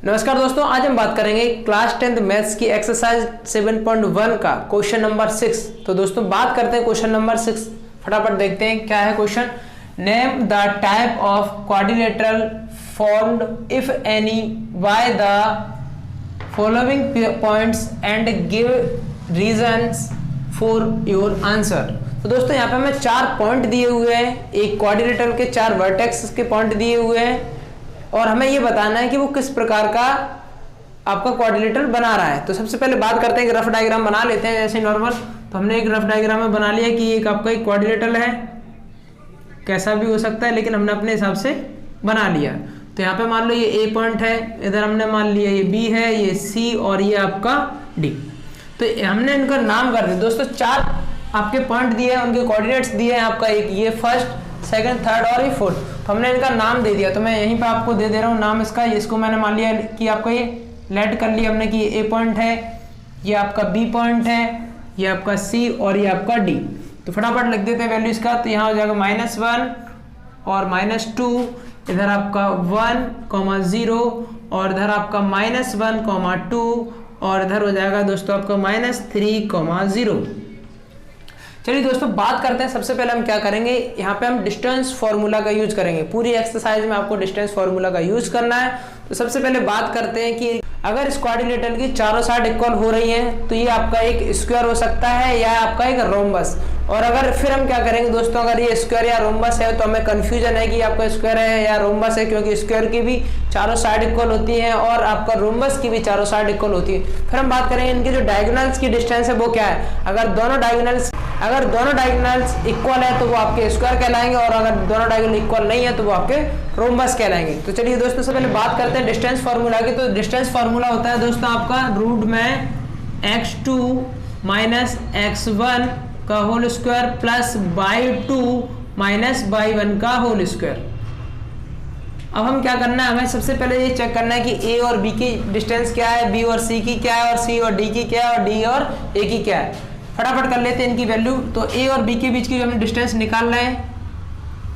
नमस्कार दोस्तों, आज हम बात करेंगे क्लास 10th मैथ्स की एक्सरसाइज 7.1 का क्वेश्चन नंबर 6। तो दोस्तों बात करते हैं क्वेश्चन नंबर 6। फटाफट देखते हैं क्या है question. Name the type of quadrilateral formed if any by the following points and give reasons for your answer. तो दोस्तों यहाँ पे हमें 4 पॉइंट दिए हुए हैं, एक क्वाड्रिलेटरल के 4 वर्टेक्स के पॉइंट दिए हुए हैं और हमें ये बताना है कि वो किस प्रकार का आपका क्वाड्रिलेटरल बना रहा है। तो सबसे पहले बात करते हैं कि रफ डायग्राम बना लेते हैं जैसे नॉर्मल। तो हमने एक रफ डायग्राम में बना लिया कि एक आपका एक क्वाड्रिलेटरल है, कैसा भी हो सकता है लेकिन हमने अपने हिसाब से बना लिया। तो यहाँ पे मान लो ये ए पॉइंट है, इधर हमने मान लिया ये बी है, ये सी और ये आपका डी। तो हमने इनका नाम कर दिया दोस्तों। 4 आपके पॉइंट दिए हैं, उनके कोऑर्डिनेट्स दिए हैं आपका, एक ये फर्स्ट, सेकंड, थर्ड और ये फोर्थ। तो हमने इनका नाम दे दिया। तो मैं यहीं पे आपको दे दे रहा हूँ नाम इसका। इसको मैंने मान लिया कि आपका ये लेट कर लिया हमने कि ये ए पॉइंट है, ये आपका बी पॉइंट है, ये आपका सी और ये आपका डी। तो फटाफट लिख देते हैं वैल्यू इसका। तो यहाँ हो जाएगा -1 और -2, इधर आपका 1, 0 और इधर आपका -1, 2 और इधर हो जाएगा दोस्तों आपका -3, 0। चलिए दोस्तों बात करते हैं। सबसे पहले हम क्या करेंगे, यहाँ पे हम डिस्टेंस फार्मूला का यूज करेंगे। पूरी एक्सरसाइज में आपको डिस्टेंस फार्मूला का यूज करना है। तो सबसे पहले बात करते हैं कि अगर इस क्वाड्रिलेटरल की चारों साइड इक्वल हो रही हैं तो ये आपका एक स्क्वायर हो सकता है या आपका एक रोम्बस। और अगर फिर हम क्या करेंगे दोस्तों, अगर ये स्क्वायर या रोम्बस है तो हमें कंफ्यूजन है कि आपका स्क्वायर है या रोम्बस है, क्योंकि स्क्वायर की भी चारों साइड इक्वल होती है और आपका रोम्बस की भी चारों साइड इक्वल होती है। फिर हम बात करेंगे इनकी जो डायगोनल्स की डिस्टेंस है वो क्या है। अगर दोनों डायगोनल्स इक्वल है तो वो आपके स्क्वायर कहलाएंगे और अगर दोनों डायगोनल इक्वल नहीं है तो वो आपके रोम्बस कहलाएंगे। तो चलिए दोस्तों सबसे पहले बात करते हैं डिस्टेंस फार्मूला की। तो डिस्टेंस फार्मूला होता है दोस्तों आपका रूट में x2 - x1 का whole square plus y2 - y1 का होल स्क्वायर। अब हम क्या करना है, हमें सबसे पहले ये चेक करना है कि a और b की डिस्टेंस क्या है, b और c की क्या है और c और d की क्या है और d और a की क्या है। फटाफट कर लेते हैं इनकी वैल्यू। तो a और b के बीच की हमें डिस्टेंस निकाल रहे हैं,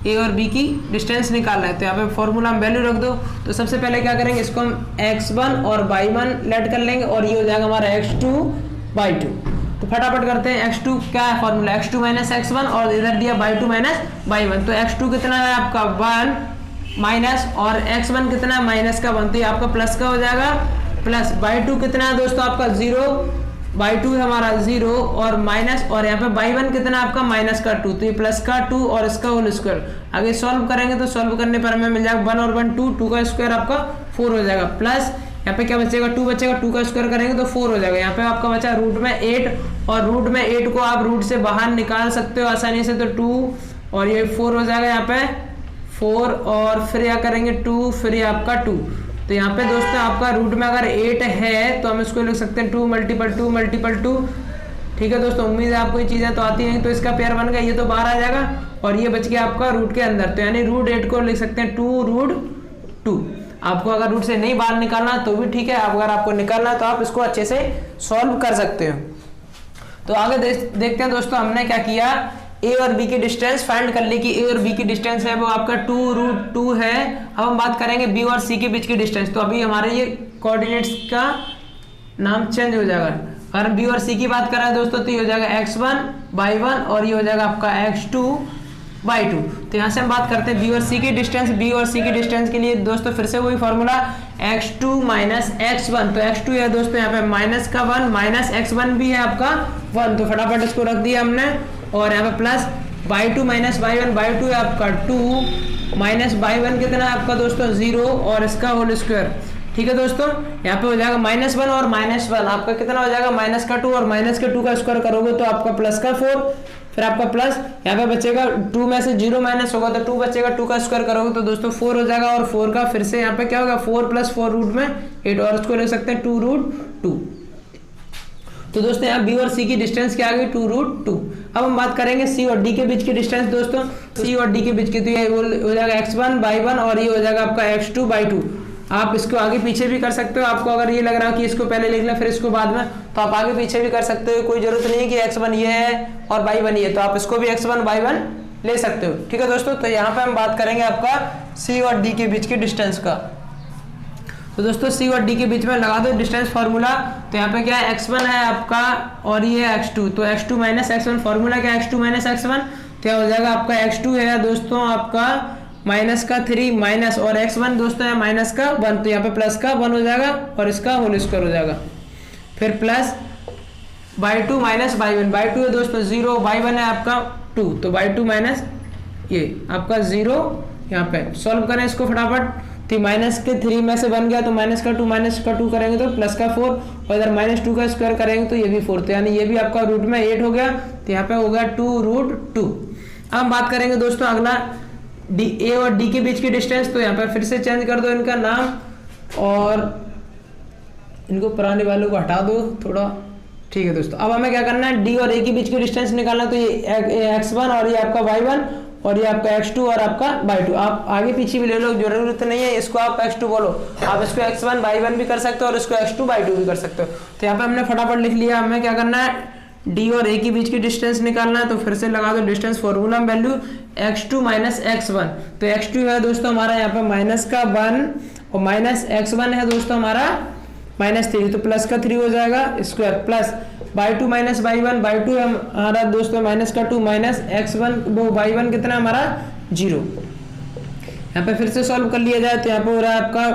a और b की डिस्टेंस निकाल रहे हैं। तो यहाँ पे फॉर्मूला में वैल्यू रख दो। तो सबसे पहले क्या करेंगे, इसको हम x1 और y1 लेट कर लेंगे और ये हो जाएगा हमारा x2 y2। तो फटाफट करते हैं। x2 क्या है फॉर्मूला, x2 - x1 और इधर दिया y2 - y1। तो x2 कितना है आपका 1 माइनस और x1 कितना है -1, तो ये आपका प्लस का हो जाएगा प्लस। y2 कितना है दोस्तों आपका 0, y2 है हमारा 0 और माइनस और यहाँ पे y1 कितना है आपका -2, तो ये प्लस का 2 और इसका होल स्क्वायर। आगे सॉल्व करेंगे तो सॉल्व करने पर हमें मिल जाएगा 1 और 1 2 का स्क्वायर आपका 4 हो जाएगा प्लस यहाँ पे क्या बचेगा 2 बचेगा, 2 का स्क्वायर करेंगे तो 4 हो जाएगा। यहाँ पे आपका बचा रूट में 8 और रूट में 8 को आप रूट से बाहर निकाल सकते हो आसानी से। तो 2 और ये 4 हो जाएगा यहाँ पे 4 और फिर क्या करेंगे 2, फिर ये आपका 2। तो यहाँ पे दोस्तों आपका रूट में अगर 8 है तो हम इसको लिख सकते हैं 2 × 2 ठीक है दोस्तों। उम्मीद है आपको ये चीज़ें तो आती हैं। तो इसका पेयर बन गया, ये तो बाहर आ जाएगा और ये बच गया आपका रूट के अंदर। तो यानी √8 को लिख सकते हैं 2√2। आपको अगर रूट से नहीं बाहर निकालना तो भी ठीक है, अगर आपको निकालना तो आप इसको अच्छे से सॉल्व कर सकते हो। तो आगे देखते हैं दोस्तों हमने क्या किया, a और b की डिस्टेंस फाइंड कर ली कि a और b की डिस्टेंस है वो आपका 2√2 है। अब हम बात करेंगे b और c के बीच की डिस्टेंस। तो अभी हमारे ये कोऑर्डिनेट्स का नाम चेंज हो जाएगा। अगर b और c की बात कर रहे हैं दोस्तों तो ये हो जाएगा x1 y1 और ये हो जाएगा आपका x2 y2। तो यहाँ से हम बात करते हैं b और c की डिस्टेंस। b और c की डिस्टेंस के लिए दोस्तों फिर से वही फॉर्मूला x2 - x1। तो x2 है दोस्तों यहाँ पे -1 -x1 भी है आपका 1। तो फटाफट इसको रख दिया हमने और यहाँ पे प्लस y2 - y1, y2 है आपका 2 माइनस y1 कितना है आपका दोस्तों 0 और इसका होल स्क्वायर। ठीक है दोस्तों, यहाँ पे हो जाएगा -1 और -1 आपका कितना हो जाएगा -2 और -2 का स्क्वायर करोगे तो आपका +4, फिर आपका प्लस यहाँ पे बचेगा 2 में से 0 माइनस होगा तो 2 बचेगा, 2 का स्क्वायर करोगे तो दोस्तों 4 हो जाएगा और 4 का फिर से यहाँ पे क्या होगा 4 + 4 रूट में 8 और इसको ले सकते हैं 2√2। तो दोस्तों यहाँ b और c की डिस्टेंस क्या आ गई 2√2। अब हम बात करेंगे c और d के बीच की डिस्टेंस दोस्तों। c और d के बीच की तो ये हो जाएगा x1 y1 और ये हो जाएगा आपका x2 y2। आप इसको आगे पीछे भी कर सकते हो। आपको अगर ये लग रहा है कि इसको पहले लिख लें फिर इसको बाद में, तो आप आगे पीछे भी कर सकते हो। कोई जरूरत नहीं है कि x1 ये है और y1 ये, तो आप इसको भी x1 y1 ले सकते हो। ठीक है दोस्तों, तो यहाँ पे हम बात करेंगे आपका c और d के बीच की डिस्टेंस का। तो दोस्तों सी और डी के बीच में लगा दो डिस्टेंस फार्मूला। तो यहाँ पे क्या है, x1 है आपका और ये x2, तो x2 माइनस x1, फार्मूला क्या है x2 माइनस x1, तो क्या हो जाएगा आपका x2 है दोस्तों आपका माइनस का 3 माइनस और x1 दोस्तों है माइनस का 1, तो यहाँ पे प्लस का 1 हो जाएगा और इसका होल स्क्वायर हो जाएगा। फिर plus y 2 minus y 1, by 2 है दोस्तों 0, बाई 1 है आपका 2, तो बाई 2 माइनस ये आपका 0। यहाँ पे सॉल्व करें इसको फटाफट, तो माइनस के 3 में से बन गया तो माइनस का 2 करेंगे तो प्लस का 4 और इधर माइनस 2 का स्क्वायर करेंगे तो ये भी 4, तो यानी ये भी आपका रूट में 8 हो गया, तो यहाँ पे हो गया 2√2। अब हम बात करेंगे दोस्तों अगला डी, ए और डी के बीच की डिस्टेंस। तो यहाँ पे फिर से चेंज कर दो इनका नाम और इनको पुराने वालों को हटा दो थोड़ा, ठीक है दोस्तों। अब हमें क्या करना है, डी और ए के बीच की डिस्टेंस निकालना, तो ये x1 और ये आपका y1 और ये आपका x2 और आपका y2, आप आगे पीछे भी ले लो, जरूरत नहीं है इसको आप x2 बोलो, आप इसको x1 y1 भी कर सकते हो और इसको x2 y2 भी कर सकते हो। तो यहाँ पे हमने फटाफट लिख लिया, हमें क्या करना है डी और ए के बीच की डिस्टेंस निकालना है। तो फिर से लगा दो distance formula value x2 minus x1, तो x2 है दोस्तों हमारा यहाँ पे माइनस का 1 और माइनस x1 है दोस्तों हमारा माइनस 3, तो प्लस का 3 हो जाएगा square plus y 2 minus y 1, by 2 है हमारा दोस्तों माइनस का 2 माइनस x1 वो बाई 1 कितना हमारा 0। यहाँ पे फिर से सॉल्व कर लिया जाए तो यहाँ पे हो रहा है आपका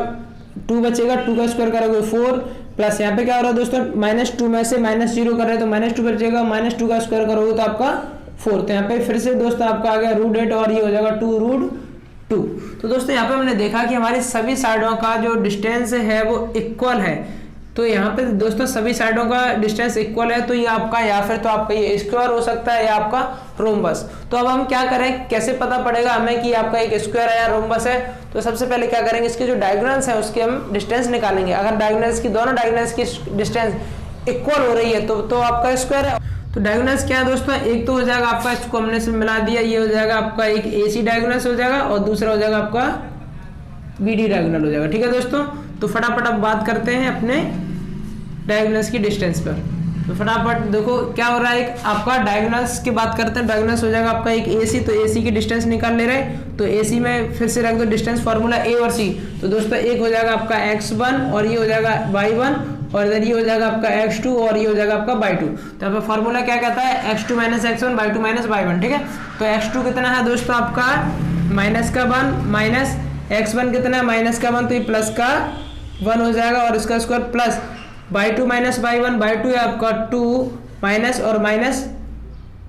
2 बचेगा, 2 का स्क्वायर करोगे 4 प्लस यहाँ पे क्या हो रहा है दोस्तों माइनस 2 में से माइनस 0 कर रहे हैं तो माइनस 2 बचेगा, माइनस 2 का स्क्वायर करोगे तो आपका 4, तो यहाँ पे फिर से दोस्तों आपका आ गया √8 और ये हो जाएगा 2√2। तो दोस्तों यहाँ पे हमने देखा कि हमारी सभी साइडों का जो डिस्टेंस है वो इक्वल है। तो यहाँ पे दोस्तों सभी साइडों का डिस्टेंस इक्वल है, तो ये आपका या फिर तो आपका ये स्क्वायर हो सकता है या आपका रोम्बस। तो अब हम क्या करें, कैसे पता पड़ेगा हमें कि आपका एक स्क्वायर है या रोम्बस है। तो सबसे पहले क्या करेंगे, इसके जो डायगोनल्स है उसके हम डिस्टेंस निकालेंगे। अगर डायगोनल्स की दोनों डायगोनल्स की डिस्टेंस इक्वल हो रही है तो आपका स्क्वायर है। तो डायगोनल्स क्या है दोस्तों, एक तो हो जाएगा आपका, इसको हमने से मिला दिया, ये हो जाएगा आपका एक AC डायगोनल्स हो जाएगा और दूसरा हो जाएगा आपका BD डायगोनल हो जाएगा, ठीक है दोस्तों। तो फटाफट अब बात करते हैं अपने डायगोनल्स की डिस्टेंस पर। तो फटाफट देखो क्या हो रहा है, एक आपका डायगोनल्स की बात करते हैं। डायगोनल्स हो जाएगा आपका एक AC, तो AC की डिस्टेंस निकाल ले रहे हैं, तो AC में फिर से रख दो डिस्टेंस फार्मूला A और C। तो दोस्तों एक हो जाएगा आपका x1 और ये हो जाएगा y1 और इधर ये हो जाएगा आपका x2 और ये हो जाएगा आपका y2। तो यहाँ पे फार्मूला क्या कहता है, x2 minus x1 y2 minus y1, ठीक है। तो x2 कितना है दोस्तों आपका माइनस का 1 माइनस x1 कितना है माइनस का 1, तो ये प्लस का 1 हो जाएगा और इसका square plus y 2 minus y 1, by 2 है आपका 2 माइनस और माइनस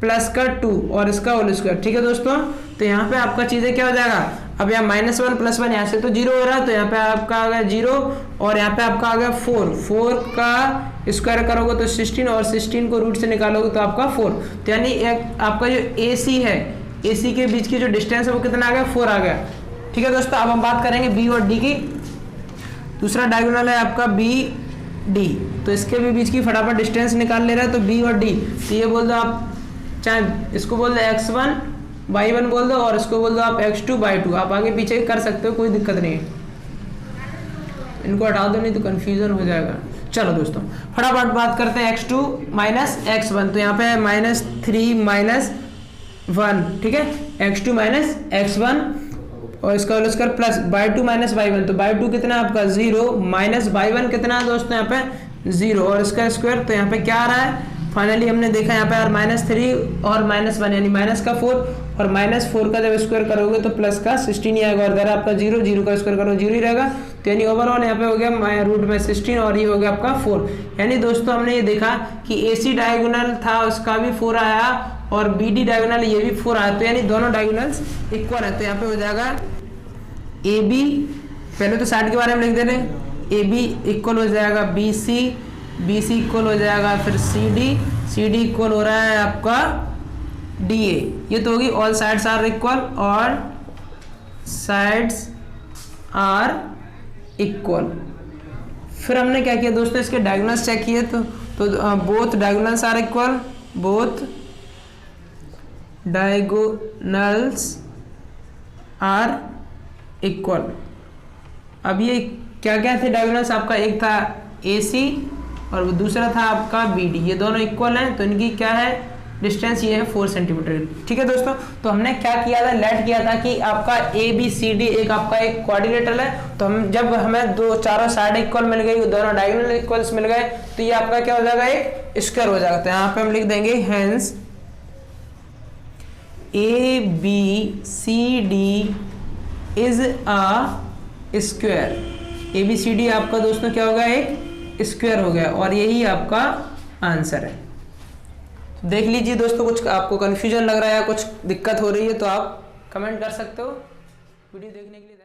प्लस का 2 और इसका होल स्क्वायर, ठीक है दोस्तों। तो यहाँ पे आपका चीजें क्या हो जाएगा, अब यहाँ -1 + 1 यहाँ से तो 0 हो रहा है, तो यहाँ पे आपका आ गया 0 और यहाँ पे आपका आ गया 4 का स्क्वायर करोगे तो 16 और 16 को रूट से निकालोगे तो आपका 4। तो यानी एक आपका जो AC है, AC के बीच की जो डिस्टेंस है वो कितना आ गया, 4 आ गया, ठीक है दोस्तों। अब हम बात करेंगे B और D की। दूसरा डायगोनल है आपका BD, तो इसके भी बीच की फटाफट डिस्टेंस निकाल ले रहा है। तो B और D, तो ये बोल दो आप, चाहे इसको बोल दो x1 y1 बोल दो और इसको बोल दो आप x2 y2, आप आगे पीछे कर सकते हो, कोई दिक्कत नहीं है। इनको हटा दो नहीं तो कंफ्यूजन हो जाएगा। चलो दोस्तों फटाफट बात करते हैं x2 माइनस x1। तो यहाँ पे है -3 - 1, ठीक है, x2 माइनस x1 और इसका whole square plus y 2 minus y 1, तो बाई 2 कितना आपका 0 माइनस बाई 1 कितना है दोस्तों यहाँ पे 0 और इसका स्क्वायर। तो यहाँ पे क्या आ रहा है, फाइनली हमने देखा यहाँ पे यार -3 और -1 यानी माइनस का 4 और -4 का जब स्क्वायर करोगे तो प्लस का 16 आएगा और इधर आपका 0 का स्क्वायर करो 0 ही रहेगा। तो यानी ओवरऑल यहाँ पे हो गया रूट में 16 और ये हो गया आपका 4। यानी दोस्तों हमने ये देखा कि AC डायगोनल था उसका भी 4 आया और BD डायगोनल ये भी 4 आया, तो यानी दोनों डायगोनल्स इक्वल है। तो यहाँ पे हो जाएगा AB, पहले तो साइड के बारे में लिख दे रहे, AB इक्वल हो जाएगा BC इक्वल हो जाएगा फिर CD इक्वल हो रहा है आपका DA। ये तो होगी ऑल साइड्स आर इक्वल और साइड्स आर इक्वल। फिर हमने क्या किया दोस्तों, इसके डायगोनल्स चेक किए तो both diagonals are equal, both diagonals are equal. अब ये क्या क्या थे डायगोनल्स, आपका एक था AC और दूसरा था आपका BD, ये दोनों इक्वल हैं, तो इनकी क्या है डिस्टेंस ये है 4 सेंटीमीटर। ठीक है दोस्तों, तो हमने क्या किया था, लेट किया था कि आपका ए बी सी डी एक आपका एक क्वाड्रिलेटरल है, तो हम जब हमें दो चारों साइड इक्वल मिल गई, दोनों डायगोनल इक्वल्स मिल गए, तो ये आपका क्या हो जाएगा, एक स्क्वायर हो जाएगा। तो यहाँ पे हम लिख देंगे hence A B C D is a square. A B C D आपका दोस्तों क्या होगा, एक स्क्वायर हो गया, और यही आपका आंसर है। देख लीजिए दोस्तों, कुछ आपको कंफ्यूजन लग रहा है या कुछ दिक्कत हो रही है तो आप कमेंट कर सकते हो। वीडियो देखने के लिए